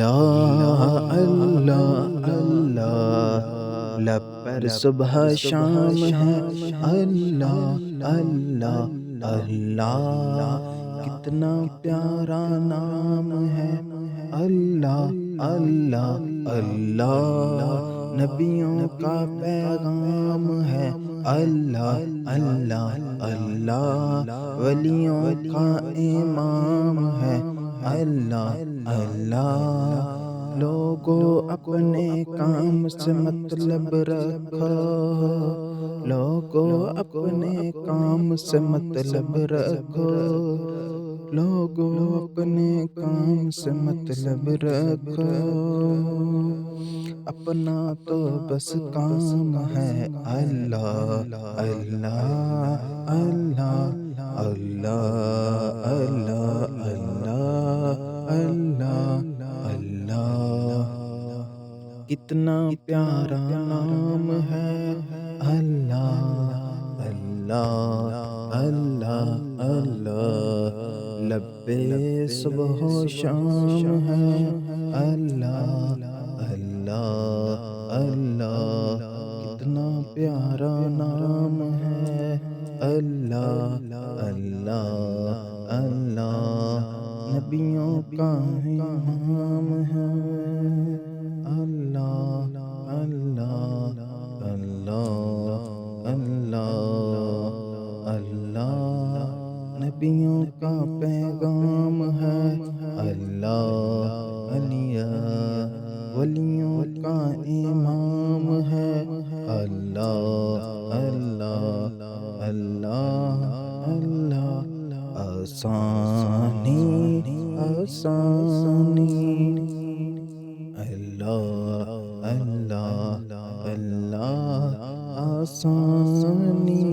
اللہ اللہ اللہ، لب پر صبح شام ہے اللہ اللہ اللہ، کتنا پیارا نام ہے اللہ اللہ اللہ، نبیوں کا پیغام ہے اللہ اللہ اللہ، ولیوں کا امام ہے اللہ اللہ، لوگوں اپنے کام سے مطلب رکھو، لوگوں اپنے کام سے مطلب رکھو، لوگوں اپنے کام سے مطلب رکھو، اپنا تو بس کام ہے اللہ اللہ اللہ اللہ اللہ اللہ اللہ اللہ، کتنا پیارا نام ہے اللہ اللہ اللہ اللہ، لبے صبح و شام ہے اللہ اللہ اللہ، کتنا پیارا نام ہے اللہ اللہ اللہ، نبیوں کا امام ہے اللہ اللہ اللہ اللہ اللہ، نبیوں کا پیغام ہے اللہ ولیوں کا امام ہے اللہ اللہ اللہ اللہ، آسانی آسانی اللہ اللہ اللہ، آسانی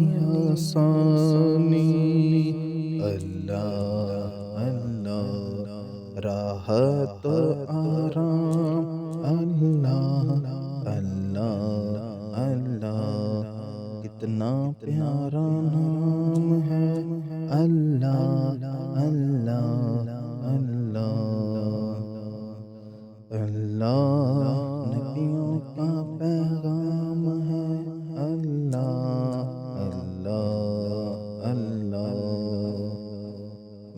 آسانی اللہ اللہ، راحت و آرام اللہ اللہ اللہ، کتنا پیارا نام ہے اللہ اللہ اللہ اللہ، نبیوں کا پیغام ہے اللہ اللہ اللہ،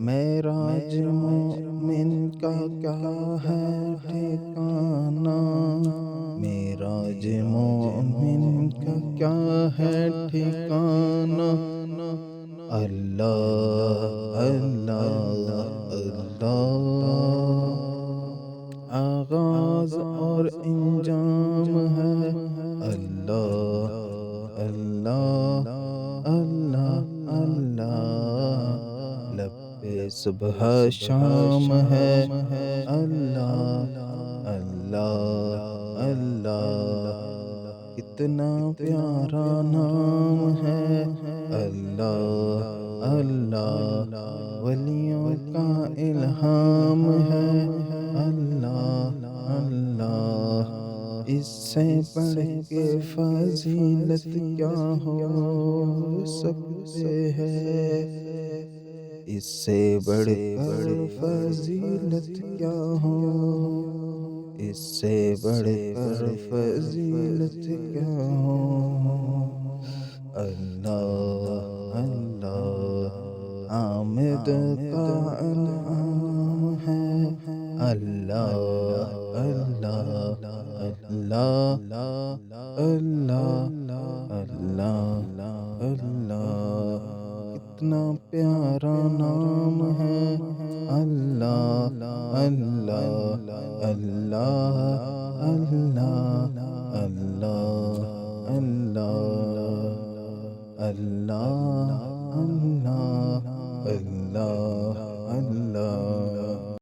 معراج مومن کا کیا ہے ٹھکانہ، معراج مومن کا کیا ہے ٹھکانہ، اللہ اللہ اللہ، آغاز اور انجام ہے اللہ اللہ اللہ اللہ، لب پہ صبح شام ہے اللہ اللہ اللہ، کتنا پیارا نام ہے اللہ اللہ، ولیوں کا الہام ہے اللہ اللہ، اس سے بڑھ کے فضیلت کیا ہو سکتے ہے، اس سے بڑھ کر فضیلت کیا ہو، اس سے بڑھ کر فضیلت کیا ہو، اللہ اللہ، حامد کا انعام ہے اللہ اللہ اللہ اللہ اللہ اللہ، کتنا پیارا نام ہے اللہ اللہ اللہ اللہ اللہ اللہ اللہ اللہ اللہ۔